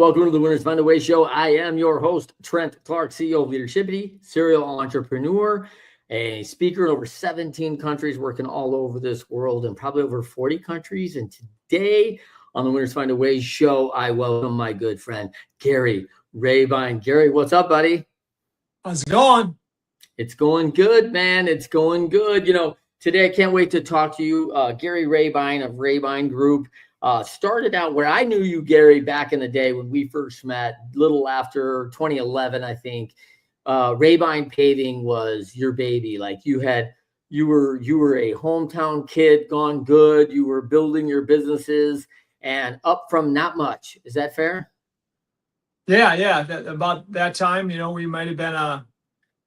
welcome to the Winners Find a Way show. I am your host, Trent Clark, CEO of Leadershipity, serial entrepreneur, a speaker in over 17 countries, working all over this world and probably over 40 countries. And today on the Winners Find a Way show, I welcome my good friend, Gary Rabine. Gary, what's up, buddy? How's it going? It's going good, man. It's going good. Today I can't wait to talk to you. Gary Rabine of Rabine Group. Started out where I knew you, Gary, back in the day when we first met, little after 2011, I think. Rabine Paving was your baby. Like you were a hometown kid, gone good. You were building your businesses and up from not much. Is that fair? Yeah. About that time, we might have been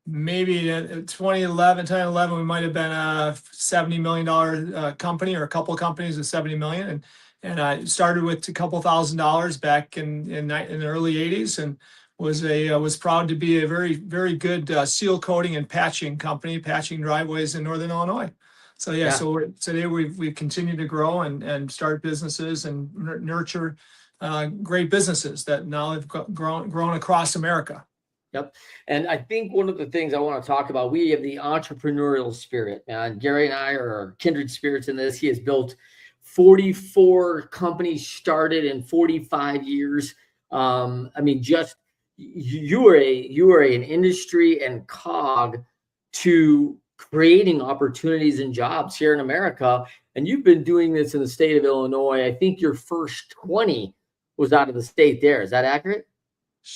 maybe in 2011, we might have been a $70 million company, or a couple of companies with 70 million. And I started with a couple $1,000 back in the early 80s, and was proud to be a very, very good seal coating and patching company, patching driveways in Northern Illinois. So today we've continued to grow and start businesses and nurture great businesses that now have grown across America. Yep. And I think one of the things I want to talk about, we have the entrepreneurial spirit. And Gary and I are kindred spirits in this. He has built 44 companies, started in 45 years. You are an industry and cog to creating opportunities and jobs here in America. And you've been doing this in the state of Illinois. I think your first 20 was out of the state there. Is that accurate?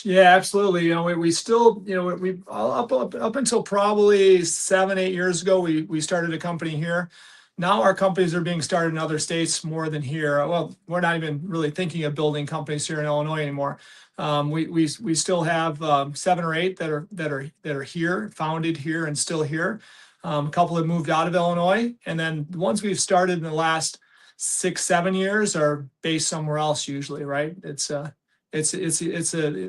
Yeah, absolutely. We still, we up until probably 7-8 years ago, we started a company here. Now our companies are being started in other states more than here. Well, we're not even really thinking of building companies here in Illinois anymore. We still have 7 or 8 that are here, founded here, and still here. A couple have moved out of Illinois, and then the ones we've started in the last 6-7 years are based somewhere else usually, right? The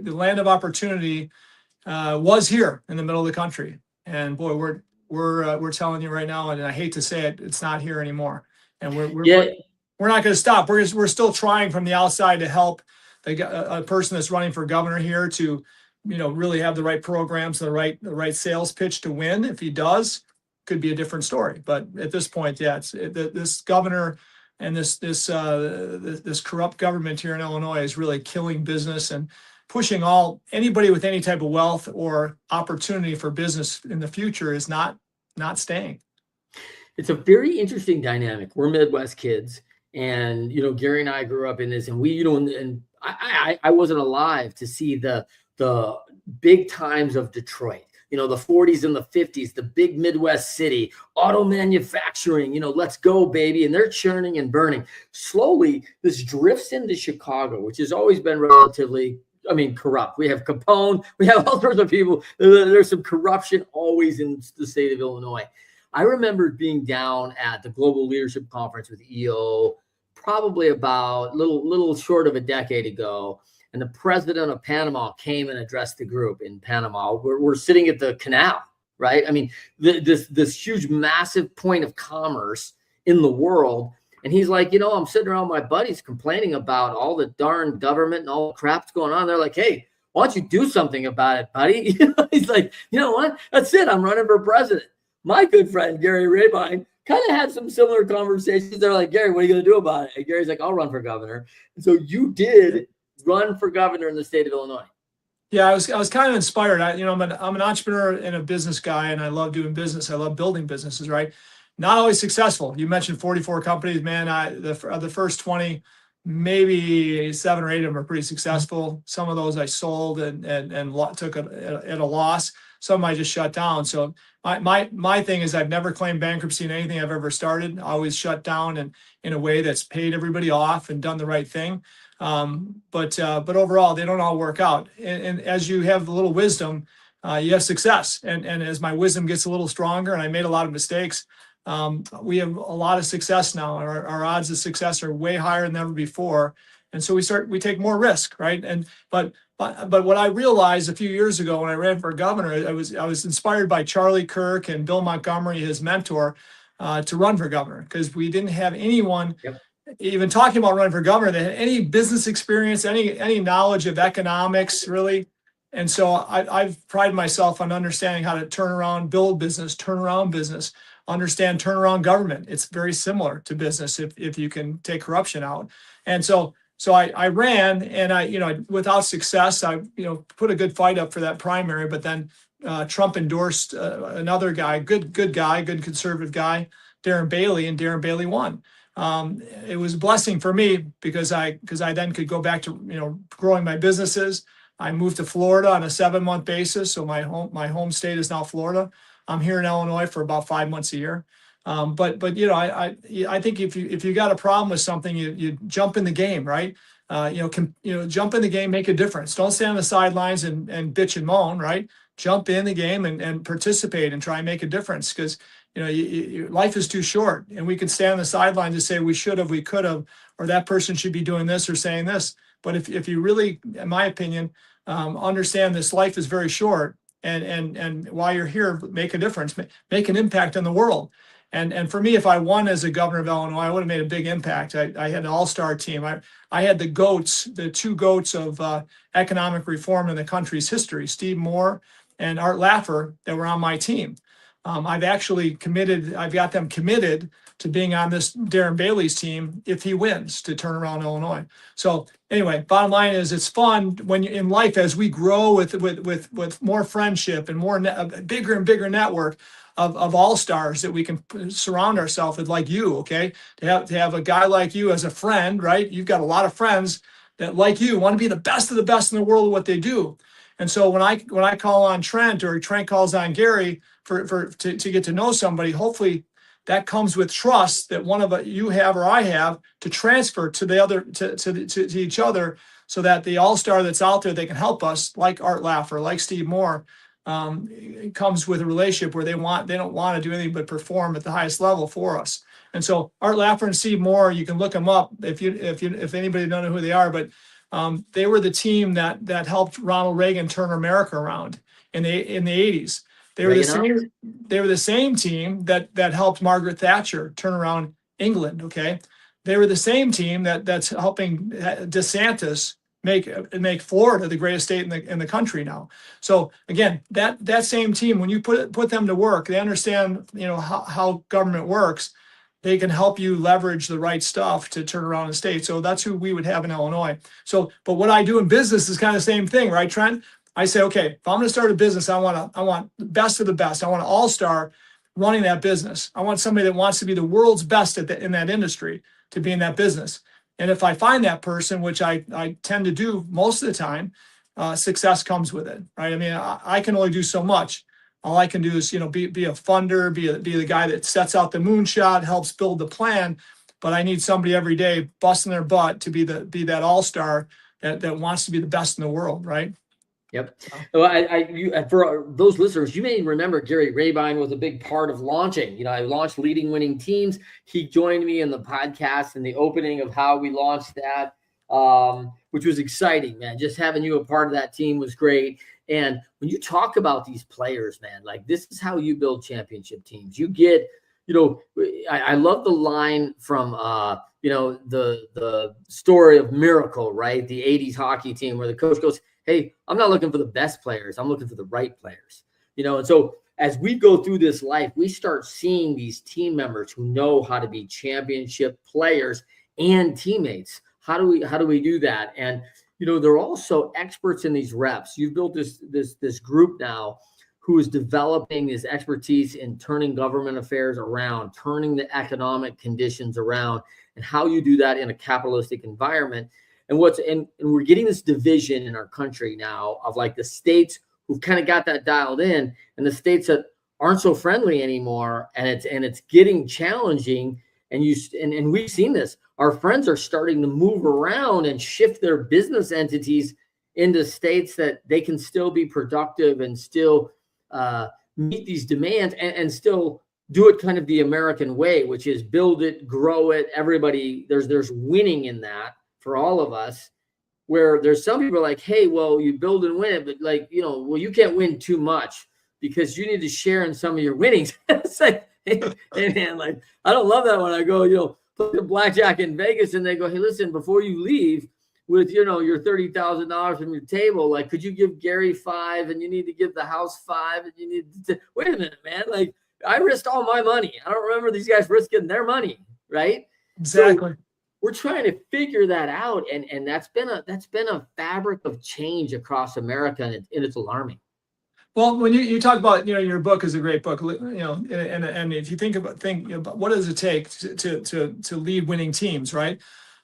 land of opportunity was here in the middle of the country, and boy, we're telling you right now, and I hate to say it, it's not here anymore. And we're not going to stop. We're still trying from the outside to help a person that's running for governor here to, really have the right programs, the right sales pitch to win. If he does, could be a different story. But at this point, this governor and this corrupt government here in Illinois is really killing business and pushing anybody with any type of wealth or opportunity for business in the future is not staying. It's a very interesting dynamic. We're Midwest kids, and Gary and I grew up in this, and and I wasn't alive to see the big times of Detroit. The 40s and the 50s, the big Midwest city, auto manufacturing, let's go, baby. And they're churning and burning. Slowly, this drifts into Chicago, which has always been relatively, corrupt. We have Capone. We have all sorts of people. There's some corruption always in the state of Illinois. I remember being down at the Global Leadership Conference with EO probably about little short of a decade ago. And the president of Panama came and addressed the group in Panama. We're sitting at the canal, right? This huge, massive point of commerce in the world. And he's like, I'm sitting around with my buddies complaining about all the darn government and all the crap's going on. They're like, hey, why don't you do something about it, buddy? He's like, you know what? That's it. I'm running for president. My good friend, Gary Rabine, kind of had some similar conversations. They're like, Gary, what are you going to do about it? And Gary's like, I'll run for governor. And so you did run for governor in the state of Illinois. Yeah, I was kind of inspired. I'm an entrepreneur and a business guy, and I love doing business. I love building businesses, right? Not always successful. You mentioned 44 companies, man. The first 20, maybe 7 or 8 of them are pretty successful. Some of those I sold and took at a loss. Some I just shut down. So my thing is I've never claimed bankruptcy in anything I've ever started. I always shut down and in a way that's paid everybody off and done the right thing. But overall, they don't all work out. And as you have a little wisdom, you have success. And as my wisdom gets a little stronger, and I made a lot of mistakes, we have a lot of success now. Our odds of success are way higher than ever before. And so we take more risk, right? But what I realized a few years ago when I ran for governor, I was inspired by Charlie Kirk and Bill Montgomery, his mentor, to run for governor, because we didn't have anyone. Yep. even talking about running for governor, they had any business experience, any knowledge of economics, really. And so I've prided myself on understanding how to turn around, build business, turn around business, understand turn around government. It's very similar to business if you can take corruption out. And so I ran, and without success, I put a good fight up for that primary, but then Trump endorsed another guy, good guy, good conservative guy, Darren Bailey, and Darren Bailey won. It was a blessing for me because I then could go back to growing my businesses. I moved to Florida on a 7-month basis, so my home state is now Florida. I'm here in Illinois for about 5 months a year. But I think if you got a problem with something, you jump in the game, right? Jump in the game, make a difference. Don't stand on the sidelines and bitch and moan, right? Jump in the game and participate and try and make a difference, because life is too short, and we can stand on the sidelines and say we should have, we could have, or that person should be doing this or saying this. But if you really, in my opinion, understand this life is very short, and while you're here, make a difference, make an impact on the world. And for me, if I won as a governor of Illinois, I would have made a big impact. I had an all-star team. I had the two goats of economic reform in the country's history, Steve Moore and Art Laffer, that were on my team. I've got them committed to being on this Darren Bailey's team if he wins, to turn around Illinois. So anyway, bottom line is, it's fun when in life, as we grow with more friendship and more bigger and bigger network of all-stars that we can surround ourselves with, like you, okay? To have a guy like you as a friend, right? You've got a lot of friends that, like you, want to be the best of the best in the world at what they do. And so when I call on Trent, or Trent calls on Gary to get to know somebody, hopefully that comes with trust that one of you have or I have to transfer to the other, to each other, so that the all-star that's out there, they can help us, like Art Laffer, like Steve Moore. It comes with a relationship where they don't want to do anything but perform at the highest level for us. And so Art Laffer and Steve Moore, you can look them up if anybody don't know who they are, but they were the team that helped Ronald Reagan turn America around in the 80s. They were the same team that helped Margaret Thatcher turn around England. Okay, they were the same team that's helping DeSantis make Florida the greatest state in the country now. So again, that same team, when you put them to work, they understand how government works. They can help you leverage the right stuff to turn around a state. So that's who we would have in Illinois. So, but what I do in business is kind of the same thing, right, Trent? I say, okay, if I'm going to start a business, I want the best of the best. I want an all-star running that business. I want somebody that wants to be the world's best in that industry to be in that business. And if I find that person, which I tend to do most of the time, success comes with it, right? I mean, I can only do so much. All I can do is, be a funder, be the guy that sets out the moonshot, helps build the plan. But I need somebody every day busting their butt to be that all-star that wants to be the best in the world, right? Yep. So for those listeners, you may remember Gary Rabine was a big part of launching. I launched Leading Winning Teams. He joined me in the podcast in the opening of how we launched that, which was exciting, man. Just having you a part of that team was great. And when you talk about these players, man, like, this is how you build championship teams. You get, I love the line from, the story of Miracle, right? The 80s hockey team where the coach goes, hey, I'm not looking for the best players. I'm looking for the right players, and so as we go through this life, we start seeing these team members who know how to be championship players and teammates. How do we do that? And, they're also experts in these reps. You've built this group now who is developing this expertise in turning government affairs around, turning the economic conditions around, and how you do that in a capitalistic environment. And we're getting this division in our country now of, like, the states who've kind of got that dialed in, and the states that aren't so friendly anymore. And it's getting challenging. And we've seen this. Our friends are starting to move around and shift their business entities into states that they can still be productive and still meet these demands and still do it kind of the American way, which is build it, grow it. Everybody, there's winning in that for all of us, where there's some people like, hey, well, you build and win it, but, like, you can't win too much because you need to share in some of your winnings. It's like, hey man, like, I don't love that when I go, the blackjack in Vegas, and they go, hey, listen, before you leave with, you know, your $30,000 from your table, like, could you give Gary 5, and you need to give the house 5, and you need to wait a minute, man. Like, I risked all my money. I don't remember these guys risking their money, right? Exactly. So we're trying to figure that out, and that's been a fabric of change across America, and it's alarming. Well, when you talk about, you know, your book is a great book, you know, and if you think about what does it take to lead winning teams, right?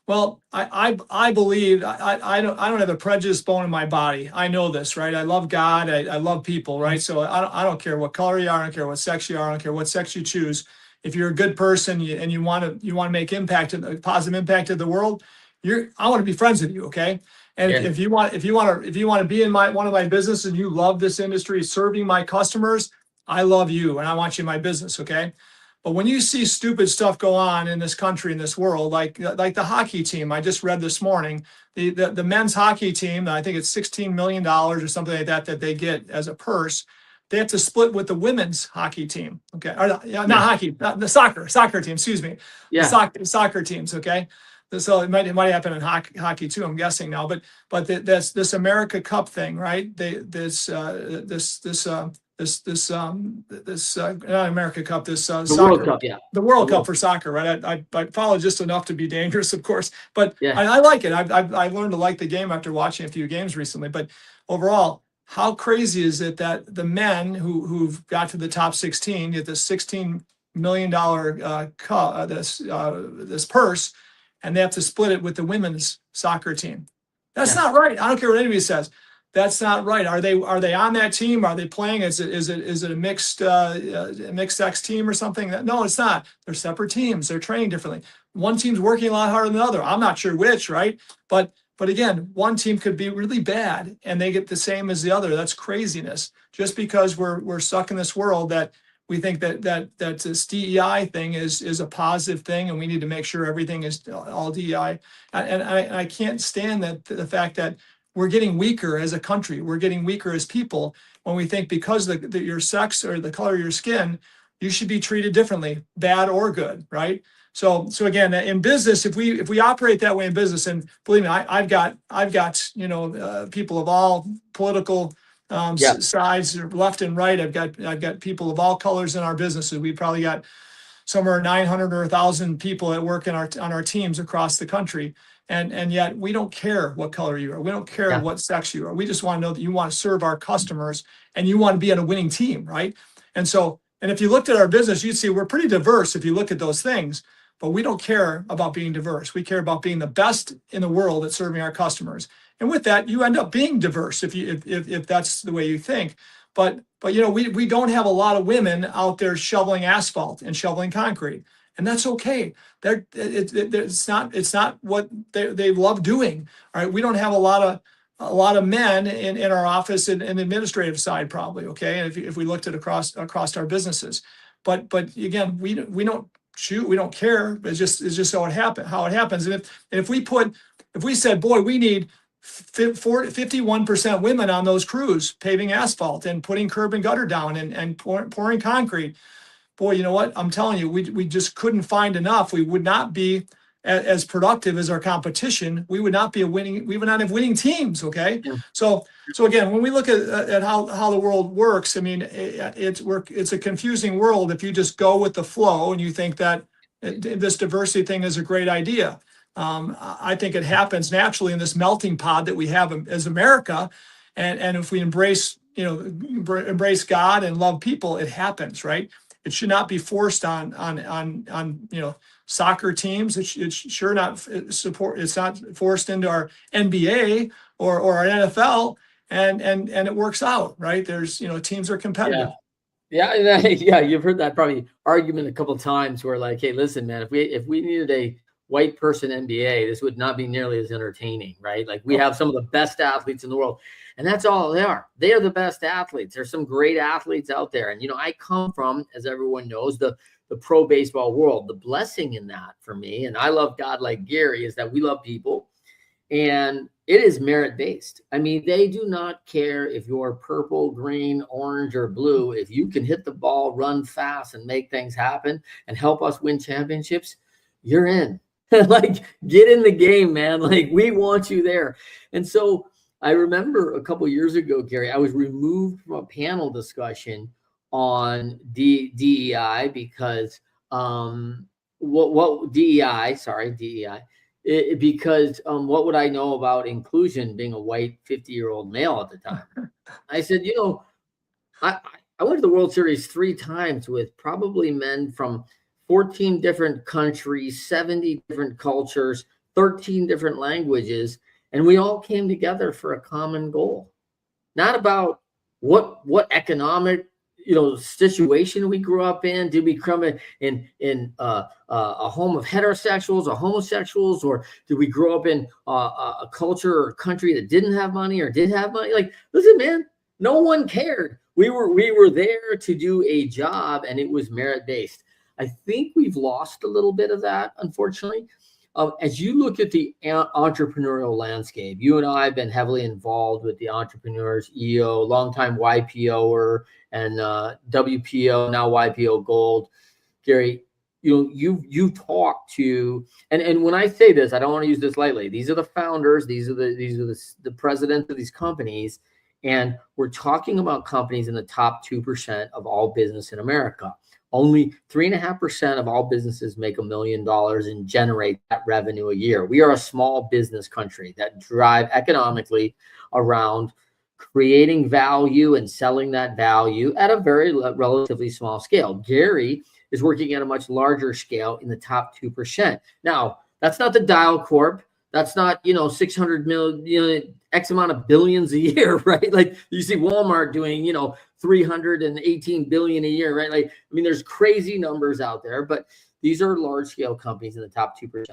Well, I believe I don't have a prejudice bone in my body. I know this, right? I love God. I love people, right? So I don't care what color you are. I don't care what sex you are. I don't care what sex you choose. If you're a good person and you want to make a positive impact of the world, I want to be friends with you, okay? And Yeah. if you want to be in one of my businesses and you love this industry, serving my customers, I love you and I want you in my business, okay? But when you see stupid stuff go on in this country, in this world, like the hockey team, I just read this morning, the men's hockey team, I think it's $16 million or something like that they get as a purse. They have to split with the women's hockey team, okay? Or not hockey, not the soccer team, excuse me. Yeah. The soccer teams, okay? So it might happen in hockey too, I'm guessing now. But this America Cup thing, right? This not America Cup, this The soccer, World Cup, yeah. the World Cup for soccer, right? I follow just enough to be dangerous, of course, but Yeah. I like it. I learned to like the game after watching a few games recently. But overall, how crazy is it that the men who've got to the top 16 get this $16 million this purse, and they have to split it with the women's soccer team? That's not right. I don't care what anybody says. That's not right. Are they on that team? Are they playing? Is it a mixed sex team or something? No, it's not. They're separate teams. They're training differently. One team's working a lot harder than the other. I'm not sure which, right? But again, one team could be really bad and they get the same as the other. That's craziness. Just because we're stuck in this world that we think that this DEI thing is a positive thing, and we need to make sure everything is all DEI. And I can't stand the fact that we're getting weaker as a country. We're getting weaker as people when we think because your sex or the color of your skin, you should be treated differently, bad or good, right? So again, in business, if we operate that way in business, and believe me, I've got people of all political sides, left and right. I've got people of all colors in our businesses. We've probably got somewhere 900 or 1,000 people that work on our teams across the country. And yet we don't care what color you are. We don't care what sex you are. We just want to know that you want to serve our customers and you want to be on a winning team, right? And if you looked at our business, you'd see we're pretty diverse if you look at those things, but we don't care about being diverse. We care about being the best in the world at serving our customers. And with that, you end up being diverse if that's the way you think. But we don't have a lot of women out there shoveling asphalt and shoveling concrete, and that's okay. It's not what they love doing. All right, we don't have a lot of men in our office and administrative side probably. Okay, and if we looked at across our businesses, but again, we don't shoot, we don't care. It's just how it happens. And if we said, boy, we need 51% women on those crews paving asphalt and putting curb and gutter down and pouring concrete. Boy, you know what? I'm telling you, we just couldn't find enough. We would not be as productive as our competition. We would not have winning teams. Okay. Yeah. So again, when we look at how the world works, I mean, it's a confusing world if you just go with the flow and you think that this diversity thing is a great idea. I think it happens naturally in this melting pot that we have as America, and if we embrace God and love people, it happens, right? It should not be forced on soccer teams. It's sure not support. It's not forced into our NBA or our NFL, and it works out, right? There's teams are competitive. Yeah, you've heard that probably argument a couple of times where like, hey, listen, man, if we needed a white person NBA, this would not be nearly as entertaining, right? Like we have some of the best athletes in the world, and that's all they are. They are the best athletes. There's some great athletes out there. And, I come from, as everyone knows, the pro baseball world. The blessing in that for me, and I love God like Gary, is that we love people and it is merit-based. I mean, they do not care if you're purple, green, orange, or blue. If you can hit the ball, run fast, and make things happen and help us win championships, you're in. Like, get in the game, man. Like, we want you there. And so I remember a couple of years ago, Gary, I was removed from a panel discussion on DEI because what DEI, sorry, DEI, because what would I know about inclusion being a white 50-year-old male at the time? I said, I went to the World Series 3 times with probably men from 14 different countries, 70 different cultures, 13 different languages, and we all came together for a common goal. Not about what economic situation we grew up in. Did we come in a home of heterosexuals or homosexuals, or did we grow up in a culture or country that didn't have money or did have money? Like, listen, man, no one cared. We were there to do a job, and it was merit-based. I think we've lost a little bit of that, unfortunately. As you look at the entrepreneurial landscape, you and I have been heavily involved with the Entrepreneurs EO, longtime YPOer, and WPO, now YPO Gold. Gary, you talk to, and when I say this, I don't want to use this lightly. These are the founders. These are the presidents of these companies. And we're talking about companies in the top 2% of all business in America. Only 3.5% of all businesses make $1 million and generate that revenue a year. We are a small business country that drive economically around creating value and selling that value at a very relatively small scale. Gary is working at a much larger scale in the top 2%. Now, that's not the Dial Corp. That's not, 600 million, X amount of billions a year, right? Like, you see Walmart doing, 318 billion a year, right? Like, I mean, there's crazy numbers out there, but these are large scale companies in the top 2%.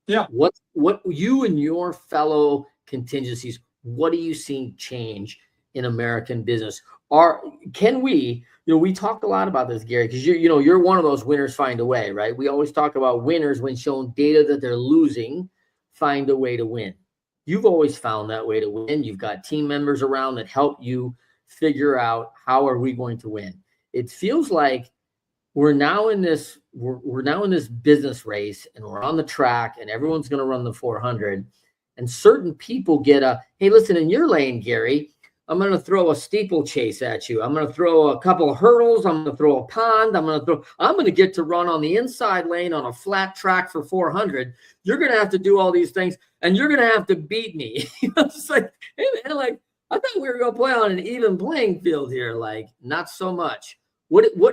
Yeah. What you and your fellow contingencies, what are you seeing change in American business? Can we, we talked a lot about this, Gary, because you're one of those winners find a way, right? We always talk about winners when shown data that they're losing, find a way to win. You've always found that way to win. You've got team members around that help you figure out how are we going to win. It feels like we're now in this business race, and we're on the track, and everyone's going to run the 400. And certain people get hey, listen, in your lane, Gary, I'm going to throw a steeplechase at you. I'm going to throw a couple of hurdles. I'm going to throw a pond. I'm going to get to run on the inside lane on a flat track for 400. You're going to have to do all these things, and you're going to have to beat me. It's like, hey, man, like, I thought we were going to play on an even playing field here. Like, not so much.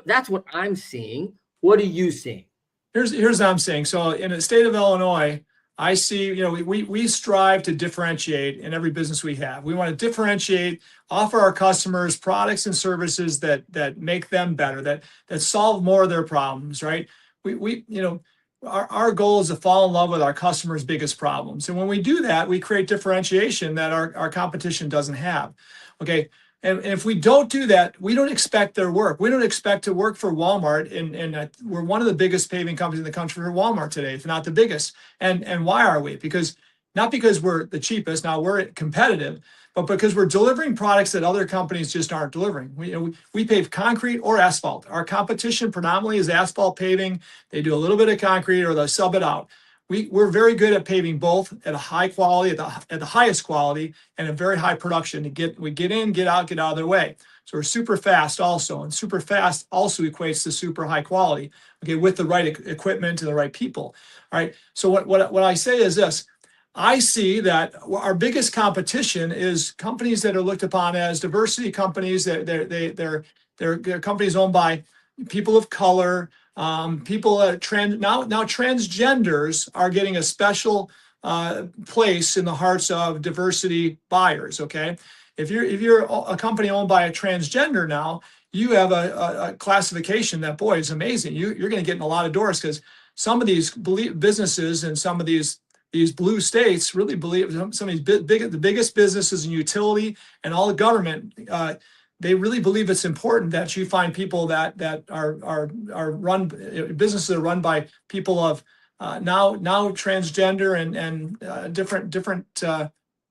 That's what I'm seeing. What are you seeing? Here's what I'm saying. So in the state of Illinois, I see, we strive to differentiate in every business we have. We want to differentiate, offer our customers products and services that make them better, that solve more of their problems, right? Our goal is to fall in love with our customers' biggest problems. And when we do that, we create differentiation that our competition doesn't have. Okay. And if we don't do that, we don't expect their work. We don't expect to work for Walmart. And we're one of the biggest paving companies in the country for Walmart today, if not the biggest. And why are we? Not because we're the cheapest, now we're competitive, but because we're delivering products that other companies just aren't delivering. We pave concrete or asphalt. Our competition predominantly is asphalt paving. They do a little bit of concrete or they'll sub it out. We're very good at paving both at a high quality, at the highest quality, and a very high production. We get in, get out of their way. So we're super fast also, and super fast also equates to super high quality. Okay, with the right equipment and the right people. All right. So what I say is this: I see that our biggest competition is companies that are looked upon as diversity companies. They're companies owned by people of color. People now transgenders are getting a special place in the hearts of diversity buyers. Okay, if you're a company owned by a transgender now, you have a classification that, boy, is amazing. You're going to get in a lot of doors, because some of these businesses and some of these blue states really believe, some of these the biggest businesses in utility and all the government. They really believe it's important that you find people that are run, businesses are run by people of now transgender and different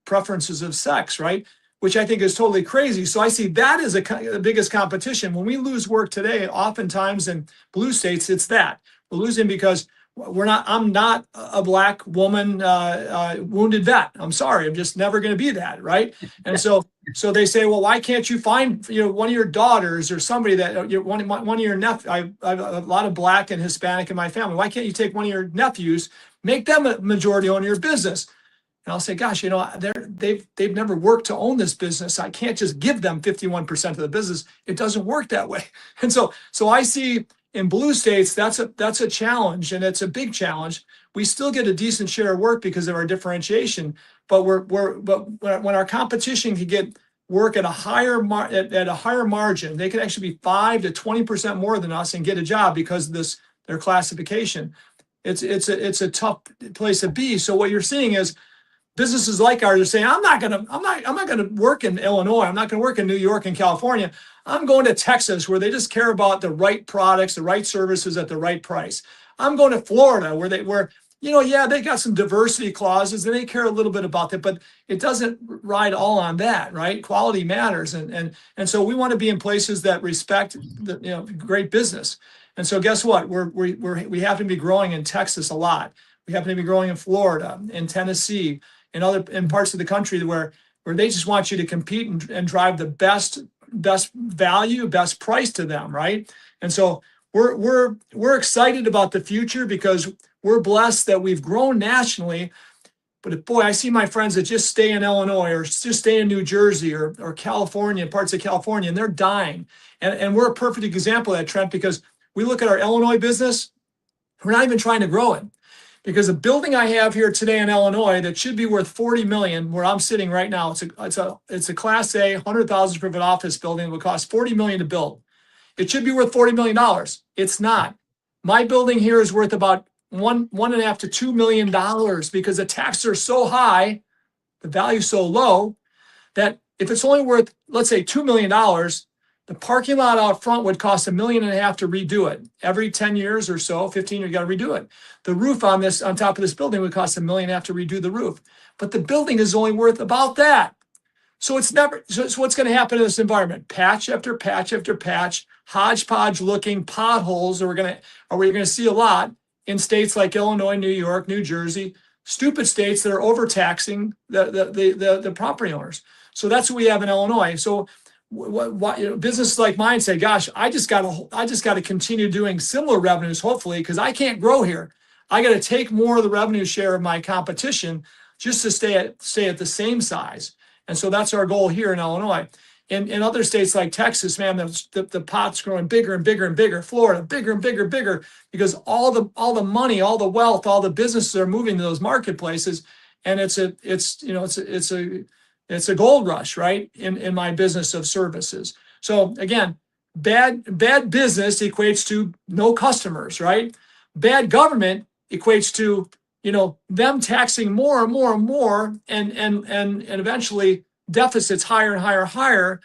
preferences of sex, right? Which I think is totally crazy. So I see that as the biggest competition. When we lose work today, oftentimes in blue states, it's that we're losing because I'm not a black woman, wounded vet. I'm sorry. I'm just never going to be that. Right. And so they say, well, why can't you find, one of your daughters or somebody that one of your nephews? I have a lot of black and Hispanic in my family. Why can't you take one of your nephews, make them a majority owner of your business? And I'll say, gosh, they've never worked to own this business. I can't just give them 51% of the business. It doesn't work that way. And so I see in blue states, that's a challenge, and it's a big challenge. We still get a decent share of work because of our differentiation, but when our competition can get work at a higher margin, they can actually be 5 to 20% more than us and get a job because of their classification. It's a tough place to be. So what you're seeing is businesses like ours are saying, I'm not gonna work in Illinois. I'm not gonna work in New York and California. I'm going to Texas, where they just care about the right products, the right services at the right price. I'm going to Florida, where they got some diversity clauses and they care a little bit about that, but it doesn't ride all on that, right? Quality matters, and so we want to be in places that respect great business. And so guess what? We happen to be growing in Texas a lot. We happen to be growing in Florida, in Tennessee, in parts of the country where they just want you to compete and drive the best value, best price to them, right? And so we're excited about the future because we're blessed that we've grown nationally. But boy, I see my friends that just stay in Illinois or just stay in New Jersey or California, parts of California, and they're dying. And we're a perfect example of that, Trent, because we look at our Illinois business, we're not even trying to grow it. Because the building I have here today in Illinois that should be worth $40 million, where I'm sitting right now, it's a Class A 100,000 square foot office building. It would cost $40 million to build. It should be worth $40 million. It's not. My building here is worth about $1.5 to $2 million because the taxes are so high, the value so low, that if it's only worth, let's say, $2 million, the parking lot out front would cost $1.5 million to redo it. Every 10 years or so, 15 years, you got to redo it. The roof on top of this building would cost $1.5 million to redo the roof. But the building is only worth about that. So it's never. So what's going to happen in this environment? Patch after patch after patch, hodgepodge looking potholes. We're going to see a lot in states like Illinois, New York, New Jersey, stupid states that are overtaxing the property owners. So that's what we have in Illinois. So businesses like mine say, gosh, I just got to continue doing similar revenues, hopefully, because I can't grow here. I got to take more of the revenue share of my competition just to stay at the same size. And so that's our goal here in Illinois. In other states like Texas, man, the pot's growing bigger and bigger and bigger. Florida, bigger and bigger and bigger, because all the money, all the wealth, all the businesses are moving to those marketplaces, and it's a gold rush, right? In my business of services. So again, bad business equates to no customers, right? Bad government equates to them taxing more and more and more, and eventually deficits higher and higher and higher,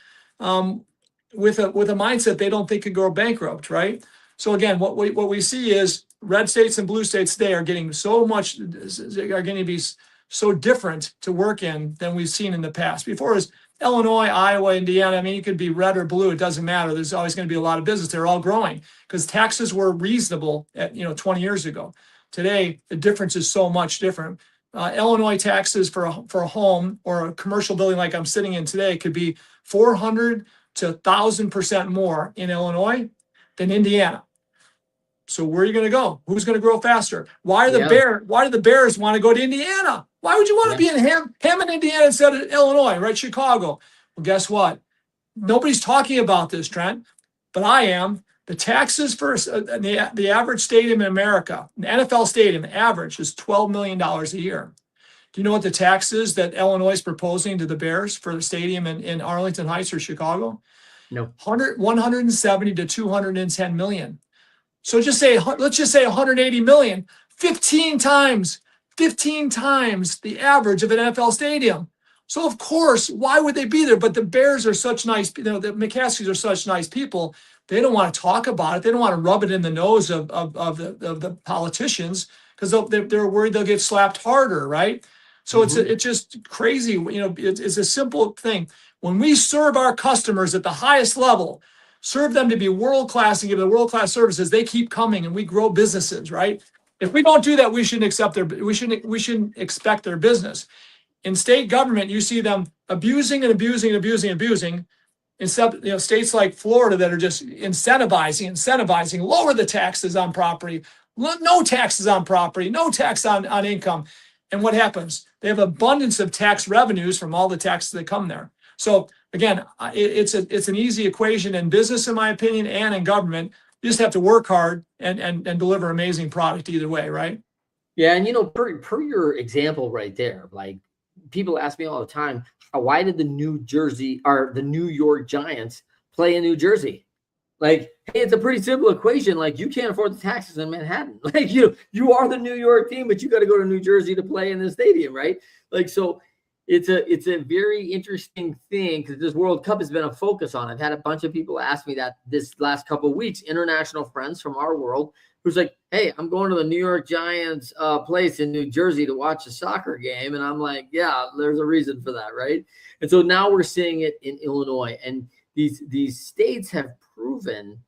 with a mindset they don't think could go bankrupt, right? So again, what we see is red states and blue states today are getting to be so different to work in than we've seen in the past. Before it was Illinois, Iowa, Indiana. I mean, you could be red or blue, it doesn't matter. There's always going to be a lot of business. They're all growing because taxes were reasonable at 20 years ago. Today, the difference is so much different. Illinois taxes for a home or a commercial building like I'm sitting in today could be 400 to 1,000% more in Illinois than Indiana. So where are you going to go? Who's going to grow faster? Why do the Bears want to go to Indiana? Why would you want to be in Hammond, Indiana instead of Illinois, right? Chicago. Well, guess what? Nobody's talking about this, Trent, but I am. The taxes for the average stadium in America, an NFL stadium, average is $12 million a year. Do you know what the tax is that Illinois is proposing to the Bears for the stadium in Arlington Heights or Chicago? No. 170 to 210 million. So let's just say 180 million, 15 times the average of an NFL stadium. So of course, why would they be there? But the Bears are such nice, the McCaskies are such nice people. They don't want to talk about it. They don't want to rub it in the nose of the politicians because they're worried they'll get slapped harder, right? So it's just crazy. It's a simple thing. When we serve our customers at the highest level, serve them to be world-class and give them world-class services, they keep coming and we grow businesses, right? If we don't do that, we shouldn't expect their business. In state government, you see them abusing and abusing and abusing and abusing. Instead, states like Florida that are just incentivizing, lower the taxes on property, no taxes on property, no tax on income. And what happens? They have abundance of tax revenues from all the taxes that come there. So again, it's an easy equation in business, in my opinion, and in government. You just have to work hard and deliver amazing product either way, right? Yeah, and per your example right there, like people ask me all the time, why did the New York Giants play in New Jersey? Like, hey, it's a pretty simple equation. Like, you can't afford the taxes in Manhattan. Like, you are the New York team, but you got to go to New Jersey to play in the stadium, right? Like, so it's a very interesting thing because this World Cup has been a focus on. I've had a bunch of people ask me that this last couple of weeks, international friends from our world, who's like, hey, I'm going to the New York Giants place in New Jersey to watch a soccer game. And I'm like, yeah, there's a reason for that, right? And so now we're seeing it in Illinois. And these states have proven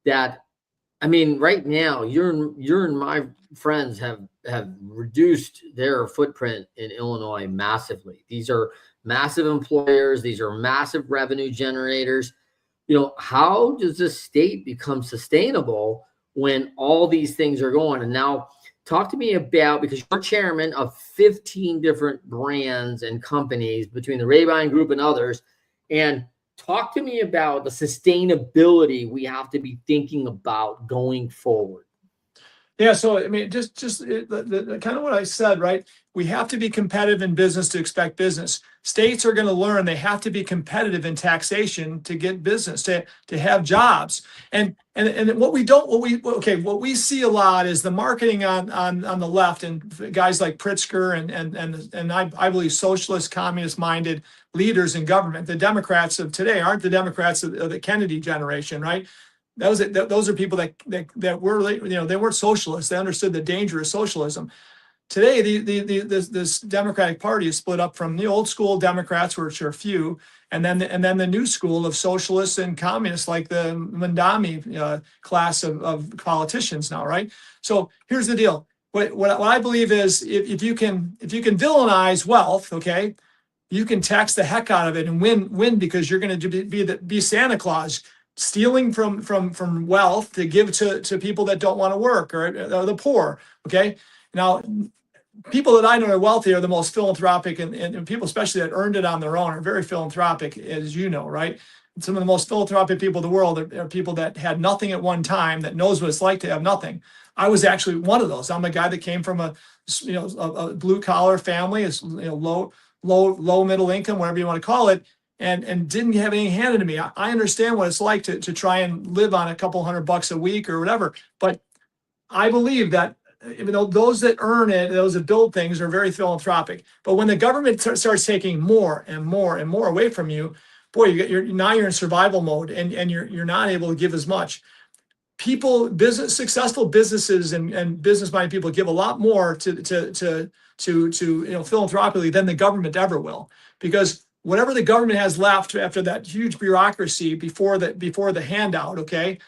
that, I mean, right now, your and my friends have reduced their footprint in Illinois massively. These are massive employers. These are massive revenue generators. How does this state become sustainable when all these things are going? And now talk to me about, because you're chairman of 15 different brands and companies between the Rabine Group and others, and talk to me about the sustainability we have to be thinking about going forward. Yeah, so I mean, just the kind of what I said, right? We have to be competitive in business to expect business. States are going to learn they have to be competitive in taxation to get business, to have jobs. And what we see a lot is the marketing on the left, and guys like Pritzker and I believe socialist, communist minded leaders in government. The Democrats of today aren't the Democrats of the Kennedy generation, right? Those are people that were, they weren't socialists. They understood the danger of socialism. Today, this Democratic Party is split up from the old school Democrats, which are few, and then the new school of socialists and communists, like the Mandami class of politicians now, right? So here's the deal. What I believe is, if you can villainize wealth, okay, you can tax the heck out of it and win because you're going to be Santa Claus, stealing from wealth to give to people that don't want to work, or the poor. Okay. Now, people that I know are wealthy are the most philanthropic, and people, especially that earned it on their own, are very philanthropic, as you know, right? Some of the most philanthropic people in the world are people that had nothing at one time, that knows what it's like to have nothing. I was actually one of those. I'm a guy that came from a blue collar family, it's low middle income, whatever you want to call it, and didn't have anything handed to me. I understand what it's like to try and live on a couple $100 a week or whatever. But I believe that even though those that earn it, those that build things, are very philanthropic. But when the government starts taking more and more and more away from you, boy, you're in survival mode, and you're not able to give as much. Successful businesses and business-minded people give a lot more to philanthropically than the government ever will, because whatever the government has left after that huge bureaucracy before the handout, okay,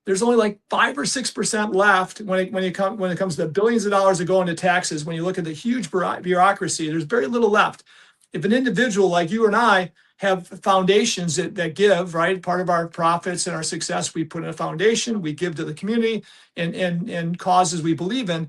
there's only like 5 or 6% left when it comes to billions of dollars that go into taxes. When you look at the huge bureaucracy, there's very little left. If an individual like you and I have foundations that give, right, part of our profits and our success, we put in a foundation, we give to the community and causes we believe in,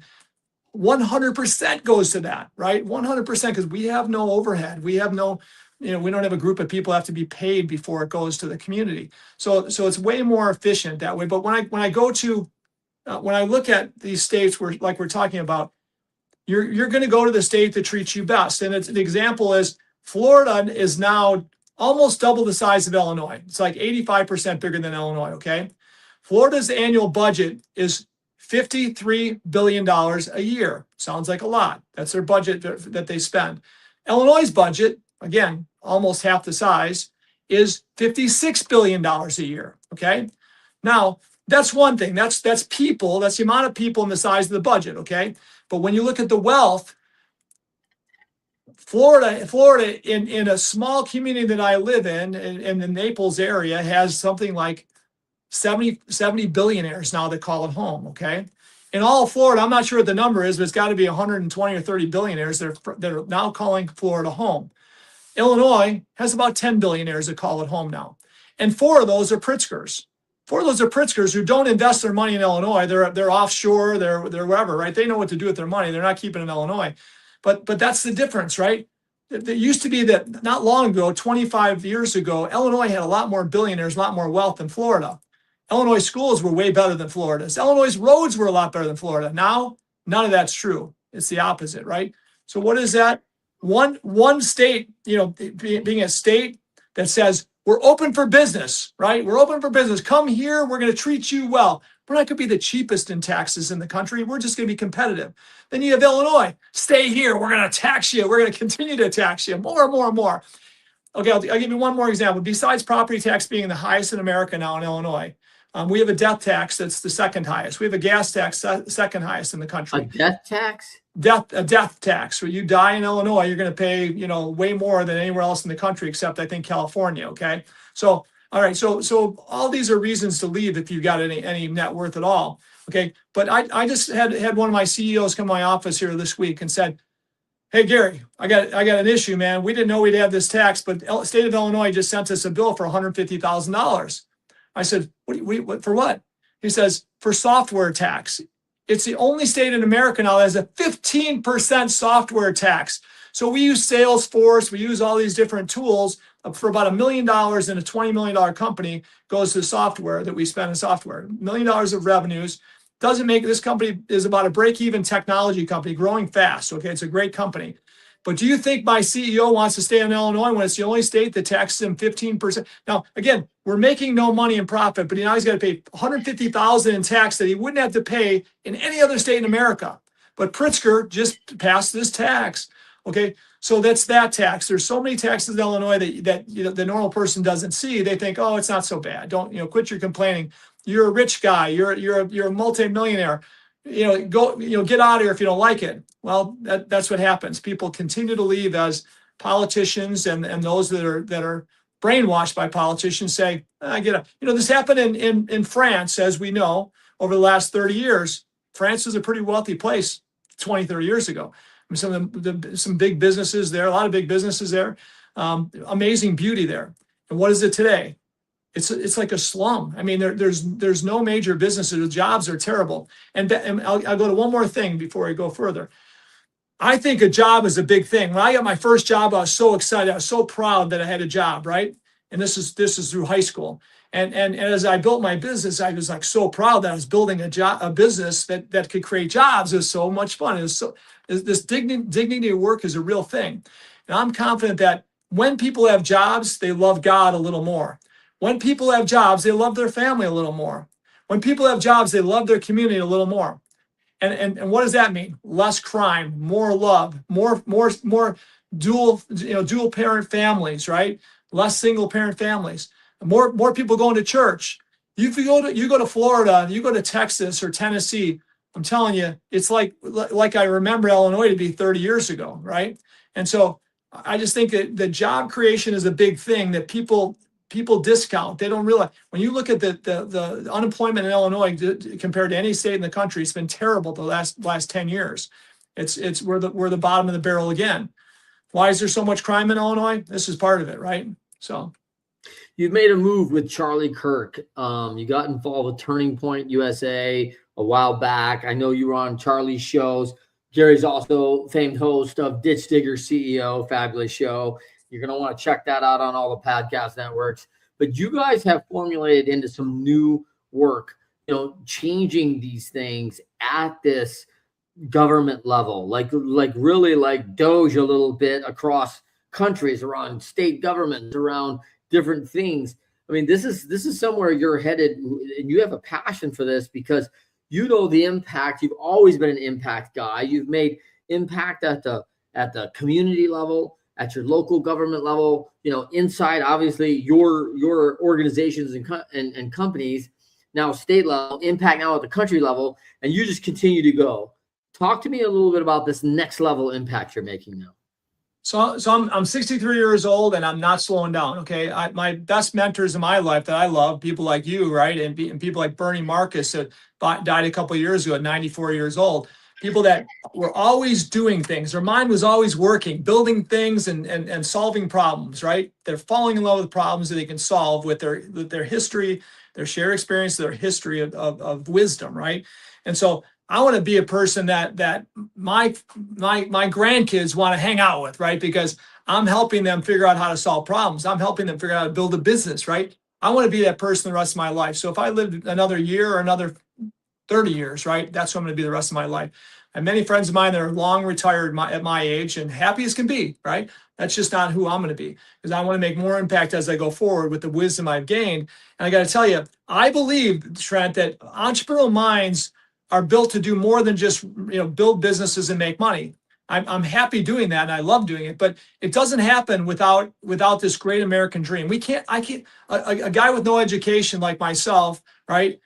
100% goes to that, right? 100%, because we have no overhead. We have no, we don't have a group of people have to be paid before it goes to the community. So it's way more efficient that way. But when I look at these states where, like we're talking about, you're going to go to the state that treats you best. And the example is Florida is now almost double the size of Illinois. It's like 85% bigger than Illinois, okay? Florida's annual budget is $53 billion a year. Sounds like a lot. That's their budget that they spend. Illinois' budget, again, almost half the size, is $56 billion a year, okay? Now, that's one thing. That's people. That's the amount of people and the size of the budget, okay? But when you look at the wealth, Florida in a small community that I live in the Naples area, has something like 70 billionaires now that call it home, okay? In all of Florida, I'm not sure what the number is, but it's got to be 120 or 30 billionaires that are now calling Florida home. Illinois has about 10 billionaires that call it home now. And 4 of those are Pritzkers. 4 of those are Pritzkers who don't invest their money in Illinois. They're offshore, they're wherever, right? They know what to do with their money. They're not keeping it in Illinois. But that's the difference, right? It used to be that not long ago, 25 years ago, Illinois had a lot more billionaires, a lot more wealth than Florida. Illinois schools were way better than Florida's. Illinois roads were a lot better than Florida. Now, none of that's true. It's the opposite, right? So what is that? One state, being a state that says, we're open for business, right? We're open for business. Come here. We're going to treat you well. We're not going to be the cheapest in taxes in the country. We're just going to be competitive. Then you have Illinois. Stay here. We're going to tax you. We're going to continue to tax you more and more and more. Okay, I'll give you one more example. Besides property tax being the highest in America now in Illinois, we have a death tax that's the second highest. We have a gas tax, second highest in the country. A death tax? A death tax. When you die in Illinois, you're going to pay, way more than anywhere else in the country, except I think California. Okay. So, all right. So all these are reasons to leave if you got any net worth at all. Okay. But I just had one of my CEOs come to my office here this week and said, hey, Gary, I got an issue, man. We didn't know we'd have this tax, but the state of Illinois just sent us a bill for $150,000. I said, what for what? He says, for software tax. It's the only state in America now that has a 15% software tax. So we use Salesforce, we use all these different tools. For about $1 million in a $20 million company goes to software that we spend in software. $1 million of revenues. Doesn't make, this company is about a break-even technology company growing fast. Okay, it's a great company. But do you think my CEO wants to stay in Illinois when it's the only state that taxes him 15%? Now, again, we're making no money in profit, but now he's got to pay $150,000 in tax that he wouldn't have to pay in any other state in America. But Pritzker just passed this tax. Okay, so that's that tax. There's so many taxes in Illinois that the normal person doesn't see. They think, oh, it's not so bad. Don't quit your complaining. You're a rich guy. You're a multimillionaire. Go, get out of here if you don't like it. Well, that's what happens. People continue to leave as politicians and those that are brainwashed by politicians say, I get it. This happened in France, as we know, over the last 30 years. France was a pretty wealthy place 20, 30 years ago. I mean, some big businesses there, a lot of big businesses there, amazing beauty there. And what is it today? It's like a slum. I mean, there's no major businesses. The jobs are terrible. And I'll go to one more thing before I go further. I think a job is a big thing. When I got my first job, I was so excited. I was so proud that I had a job, right? And this is through high school. And as I built my business, I was like so proud that I was building a business that could create jobs. It was so much fun. This dignity of work is a real thing. And I'm confident that when people have jobs, they love God a little more. When people have jobs, they love their family a little more. When people have jobs, they love their community a little more. And what does that mean? Less crime, more love, more dual parent families, right? Less single parent families, more people going to church. If you go to Florida, you go to Texas or Tennessee, I'm telling you, it's like I remember Illinois to be 30 years ago, right? And so I just think that the job creation is a big thing that people discount. They don't realize. When you look at the unemployment in Illinois compared to any state in the country, it's been terrible the last 10 years. We're the bottom of the barrel again. Why is there so much crime in Illinois? This is part of it, right? So you've made a move with Charlie Kirk. You got involved with Turning Point USA a while back. I know you were on Charlie's shows. Gary's also famed host of Ditch Digger CEO, fabulous show. You're going to want to check that out on all the podcast networks. But you guys have formulated into some new work, changing these things at this government level, like really like Doge a little bit across countries, around state governments, around different things. I mean, this is somewhere you're headed, and you have a passion for this because the impact. You've always been an impact guy. You've made impact at the community level, at your local government level, inside obviously your organizations and companies, now state level, impact now at the country level, and you just continue to go. Talk to me a little bit about this next level impact you're making now. I'm 63 years old and I'm not slowing down. Okay. My best mentors in my life that I love, people like you, right? And people like Bernie Marcus that died a couple of years ago at 94 years old. People that were always doing things. Their mind was always working, building things and solving problems, right? They're falling in love with problems that they can solve with their history, their shared experience, their history of wisdom, right? And so I want to be a person that my grandkids want to hang out with, right? Because I'm helping them figure out how to solve problems. I'm helping them figure out how to build a business, right? I want to be that person the rest of my life. So if I lived another year or another 30 years, right? That's what I'm going to be the rest of my life. And many friends of mine that are long retired at my age and happy as can be, right? That's just not who I'm going to be, because I want to make more impact as I go forward with the wisdom I've gained. And I got to tell you, I believe, Trent, that entrepreneurial minds are built to do more than just build businesses and make money. I'm happy doing that and I love doing it, but it doesn't happen without this great American dream. I can't a guy with no education like myself, right?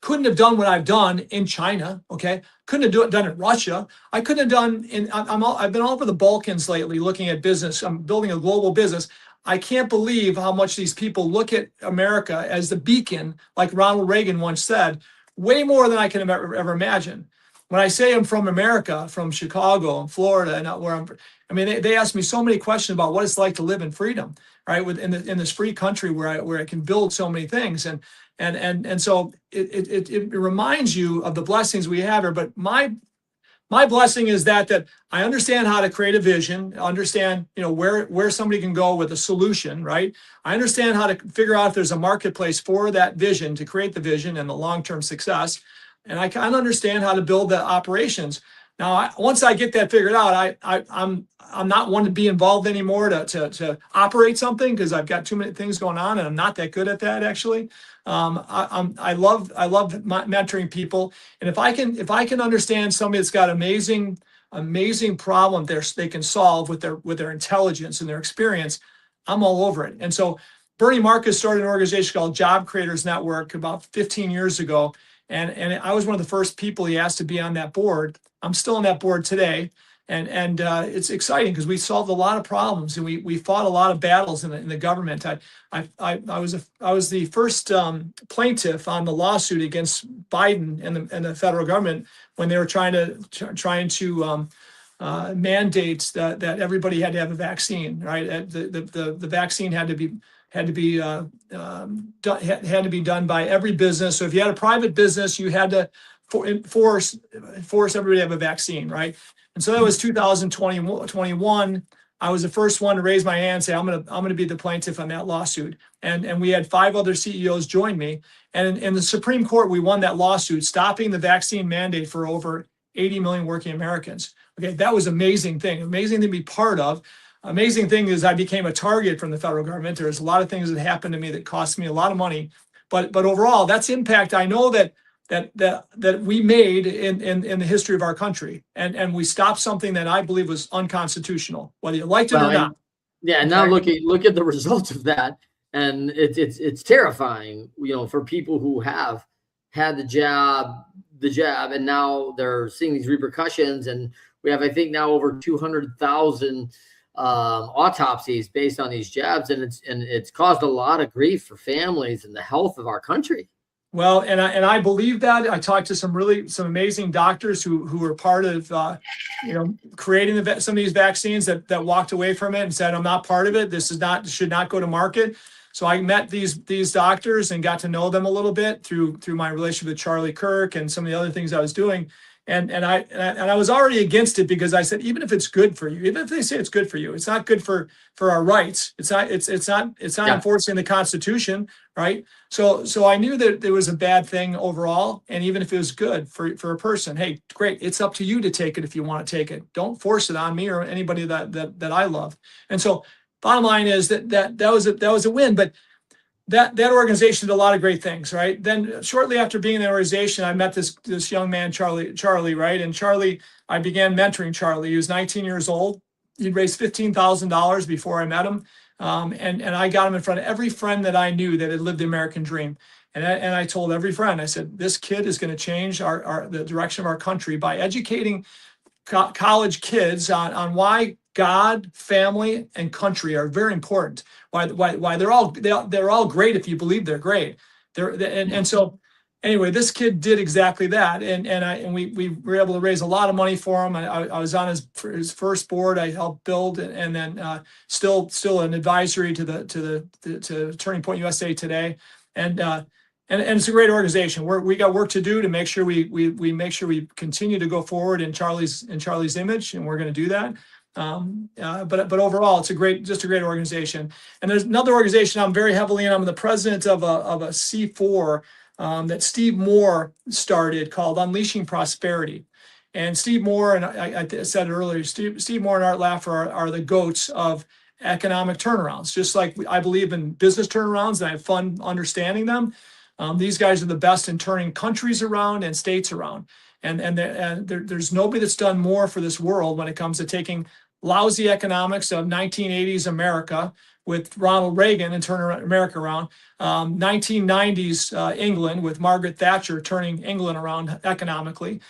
Couldn't have done what I've done in China, okay? Couldn't have done it in Russia. I couldn't have done I've been all over the Balkans lately looking at business. I'm building a global business. I can't believe how much these people look at America as the beacon, like Ronald Reagan once said, way more than I can ever imagine. When I say I'm from America, from Chicago and Florida, and they ask me so many questions about what it's like to live in freedom, right? In this free country where I can build so many things, and so it reminds you of the blessings we have here. But my blessing is that I understand how to create a vision, understand where somebody can go with a solution, right? I understand how to figure out if there's a marketplace for that vision, to create the vision and the long-term success, and I kind of understand how to build the operations. Now, once I get that figured out, I'm not one to be involved anymore to operate something, because I've got too many things going on and I'm not that good at that actually. I love mentoring people, and if I can understand somebody that's got amazing problem they can solve with their intelligence and their experience, I'm all over it. And so Bernie Marcus started an organization called Job Creators Network about 15 years ago, and I was one of the first people he asked to be on that board. I'm still on that board today. And it's exciting because we solved a lot of problems and we fought a lot of battles in the government. I was the first plaintiff on the lawsuit against Biden and the federal government when they were trying to mandate that everybody had to have a vaccine. Right, the vaccine had to be done by every business. So if you had a private business, you had to force everybody to have a vaccine, right? And so that was 2021. I was the first one to raise my hand and say, I'm gonna be the plaintiff on that lawsuit. And we had 5 other CEOs join me. And in the Supreme Court, we won that lawsuit, stopping the vaccine mandate for over 80 million working Americans. Okay, that was amazing to be part of. Amazing thing is I became a target from the federal government. There's a lot of things that happened to me that cost me a lot of money. But overall, that's impact I know that we made in the history of our country, and we stopped something that I believe was unconstitutional, whether you liked it or not. Yeah, and now look at the results of that, and it's terrifying, for people who have had the jab, and now they're seeing these repercussions, and we have, I think, now over 200,000 autopsies based on these jabs, and it's caused a lot of grief for families and the health of our country. Well, and I believe that. I talked to some amazing doctors who were part of creating some of these vaccines that walked away from it and said, I'm not part of it. This should not go to market. So I met these doctors and got to know them a little bit through my relationship with Charlie Kirk and some of the other things I was doing. And I was already against it because I said, even if it's good for you, even if they say it's good for you, it's not good for our rights. It's not enforcing the Constitution, right? So I knew that there was a bad thing overall, and even if it was good for a person, hey, great, it's up to you to take it if you want to take it. Don't force it on me or anybody that I love. And so, bottom line is that was a win, but. That organization did a lot of great things, right? Then shortly after being in the organization, I met this young man, Charlie, right? And Charlie, I began mentoring Charlie. He was 19 years old. He'd raised $15,000 before I met him. And I got him in front of every friend that I knew that had lived the American dream. And I told every friend, I said, this kid is going to change the direction of our country by educating college kids on why God, family, and country are very important. Why they're all great if you believe they're great. And so anyway, this kid did exactly that, and we were able to raise a lot of money for him. I was on his first board. I helped build, and then still an advisory to Turning Point USA today, and it's a great organization. We got work to do to make sure we make sure we continue to go forward in Charlie's image, and we're going to do that. But overall, it's just a great organization. And there's another organization I'm very heavily in. I'm the president of a C4 that Steve Moore started called Unleashing Prosperity. And Steve Moore, and I said it earlier, Steve Moore and Art Laffer are the goats of economic turnarounds. Just like I believe in business turnarounds and I have fun understanding them. These guys are the best in turning countries around and states around. And there's nobody that's done more for this world when it comes to taking lousy economics of 1980s America with Ronald Reagan and turning America around, 1990s England with Margaret Thatcher turning England around economically.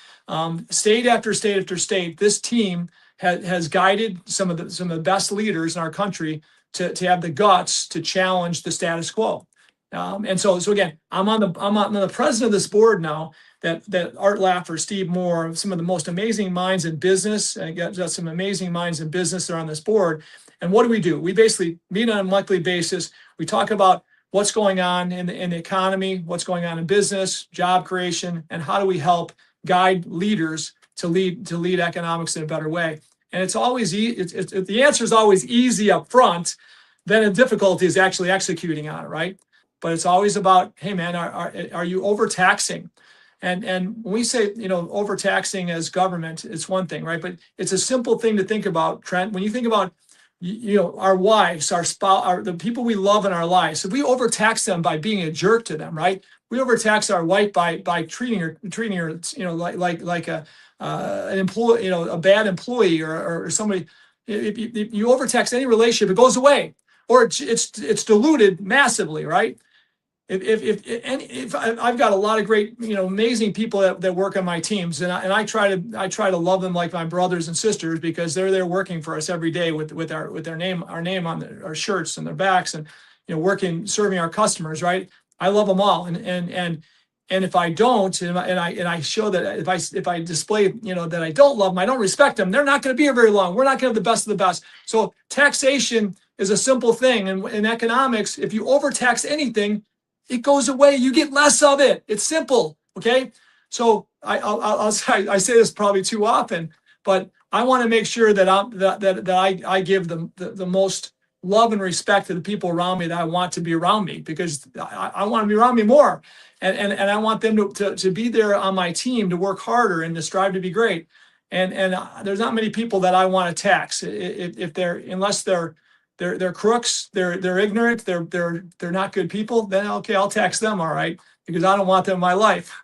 State after state after state, this team has guided some of the best leaders in our country to have the guts to challenge the status quo. And so again, I'm on the president of this board now. That Art Laffer, Steve Moore, some of the most amazing minds in business. I got some amazing minds in business that are on this board. And what do? We basically meet on a monthly basis. We talk about what's going on in the economy, what's going on in business, job creation, and how do we help guide leaders to lead economics in a better way. And it's always the answer is always easy up front. Then the difficulty is actually executing on it, right? But it's always about, hey man, are you overtaxing? And when we say, overtaxing as government, it's one thing, right? But it's a simple thing to think about, Trent. When you think about, our wives, our spouse, the people we love in our lives, if we overtax them by being a jerk to them, right? We overtax our wife by treating her, like an employee, a bad employee or somebody. If you overtax any relationship, it goes away, or it's diluted massively, right? If I've got a lot of great, amazing people that work on my teams, and I try to love them like my brothers and sisters because they're there working for us every day with our name on our shirts and their backs, and serving our customers, right? I love them all, and if I don't, and I show that if I display that I don't love them, I don't respect them, they're not going to be here very long. We're not going to have the best of the best. So taxation is a simple thing, and in economics, if you overtax anything, it goes away. You get less of it. It's simple. Okay. So I say this probably too often, but I want to make sure that I give the most love and respect to the people around me that I want to be around me, because I want to be around me more. And I want them to be there on my team, to work harder and to strive to be great. And there's not many people that I want to tax unless they're crooks, they're ignorant, they're not good people, then okay, I'll tax them, all right, because I don't want them in my life.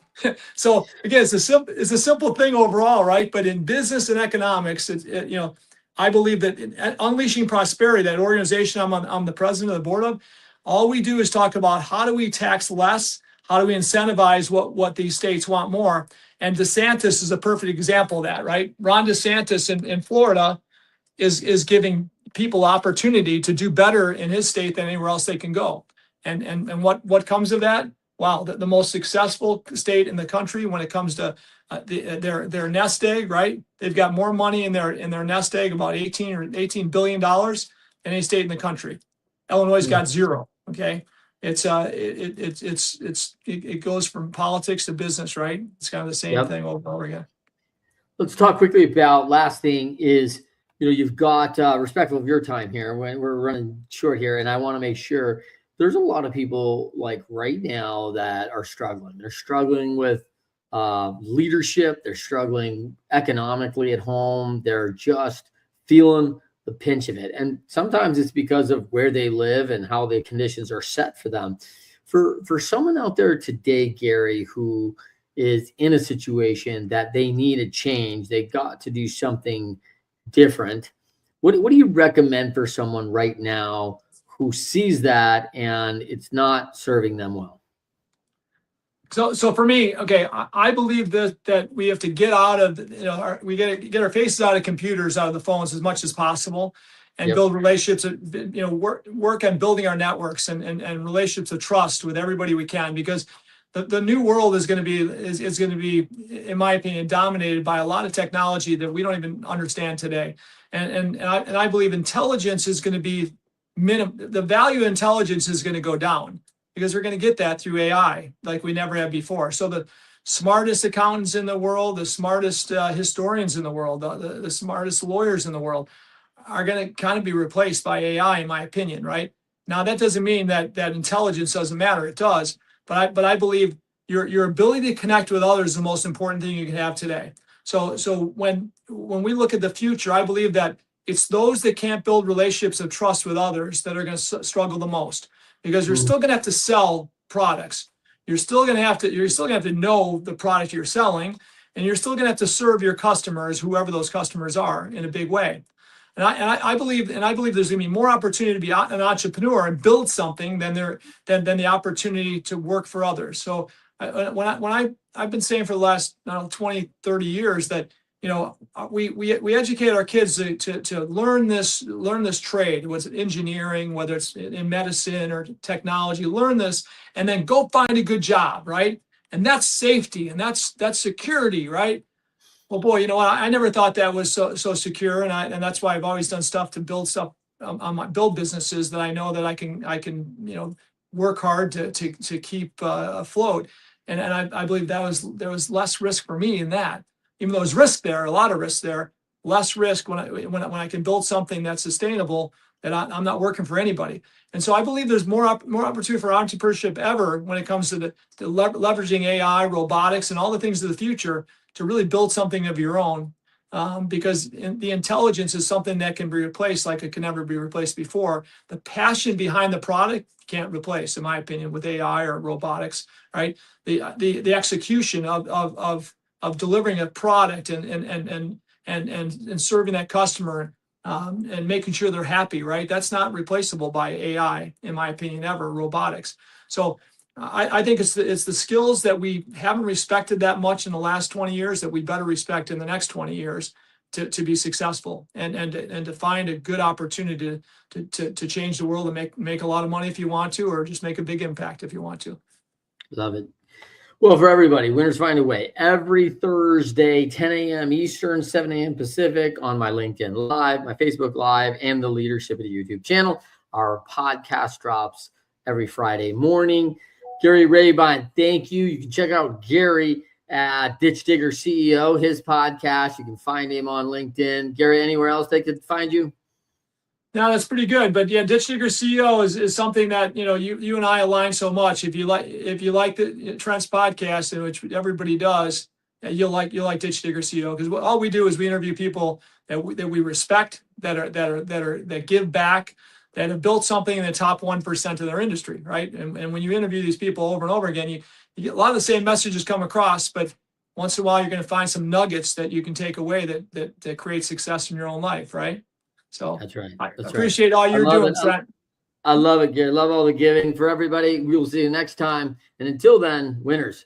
So again, it's a simple thing overall, right? But in business and economics, I believe that in Unleashing Prosperity, that organization I'm the president of the board of, all we do is talk about how do we tax less, how do we incentivize what these states want more. And DeSantis is a perfect example of that, right? Ron DeSantis in Florida is giving people opportunity to do better in his state than anywhere else they can go. And what comes of that? Wow, the most successful state in the country when it comes to their nest egg, right? They've got more money in their nest egg, about $18 billion than any state in the country. Illinois got zero. Okay, it goes from politics to business, right? It's kind of the same thing over and over again. Let's talk quickly about last thing is, you've got respectful of your time here. We're running short here, and I want to make sure there's a lot of people like right now that are struggling. They're struggling with leadership. They're struggling economically at home. They're just feeling the pinch of it. And sometimes it's because of where they live and how the conditions are set for them. For someone out there today, Gary, who is in a situation that they need a change, they got to do something different. What do you recommend for someone right now who sees that and it's not serving them well? So for me, okay, I believe that we have to get out of, we get our faces out of computers, out of the phones as much as possible, and Yep. build relationships. Work on building our networks and relationships of trust with everybody we can, because the new world is going to be is going to be, in my opinion, dominated by a lot of technology that we don't even understand today. And I believe intelligence is going to be the value of intelligence is going to go down, because we're going to get that through AI like we never have before. So the smartest accountants in the world, the smartest historians in the world, the smartest lawyers in the world are going to kind of be replaced by AI, in my opinion, right? Now, that doesn't mean that intelligence doesn't matter. It does. But I believe your ability to connect with others is the most important thing you can have today. So when we look at the future, I believe that it's those that can't build relationships of trust with others that are going to struggle the most, because you're still going to have to sell products. You're still going to have to know the product you're selling, and you're still going to have to serve your customers, whoever those customers are, in a big way. And I believe there's going to be more opportunity to be an entrepreneur and build something than the opportunity to work for others. So I've been saying for the last 20, 30 years that, we educate our kids to learn this trade, whether it's engineering, whether it's in medicine or technology, learn this, and then go find a good job, right? And that's safety, and that's security, right? Well, boy, you know what? I never thought that was so secure, and that's why I've always done stuff to build stuff on my build businesses that I know that I can work hard to keep afloat, and I believe there was less risk for me in that, even though there's risk there, a lot of risk there, less risk when I can build something that's sustainable, that I'm not working for anybody. And so I believe there's more opportunity for entrepreneurship ever when it comes to leveraging AI, robotics, and all the things of the future to really build something of your own, because the intelligence is something that can be replaced like it can never be replaced before. The passion behind the product can't replace, in my opinion, with AI or robotics, right? The execution of delivering a product and serving that customer, and making sure they're happy, right? That's not replaceable by AI, in my opinion, ever, robotics. So I think it's the skills that we haven't respected that much in the last 20 years that we better respect in the next 20 years to be successful, and to find a good opportunity to change the world and make a lot of money if you want to, or just make a big impact if you want to. Love it. Well, for everybody, Winners Find a Way, every Thursday, 10 a.m. Eastern, 7 a.m. Pacific, on my LinkedIn Live, my Facebook Live, and the Leadership of the YouTube channel. Our podcast drops every Friday morning. Gary Rabine, thank you. You can check out Gary at Ditch Digger CEO, his podcast. You can find him on LinkedIn. Gary, anywhere else they could find you? No, that's pretty good. But yeah, Ditch Digger CEO is something that, you and I align so much. If you like the Trent's podcast, in which everybody does, you'll like Ditch Digger CEO, because all we do is we interview people that we respect, that give back, that have built something in the top 1% of their industry, right? And when you interview these people over and over again, you get a lot of the same messages come across, but once in a while you're going to find some nuggets that you can take away that create success in your own life, right? So that's right. I appreciate all you're doing, Trent. I love it, Gary. Love all the giving. For everybody, we will see you next time. And until then, winners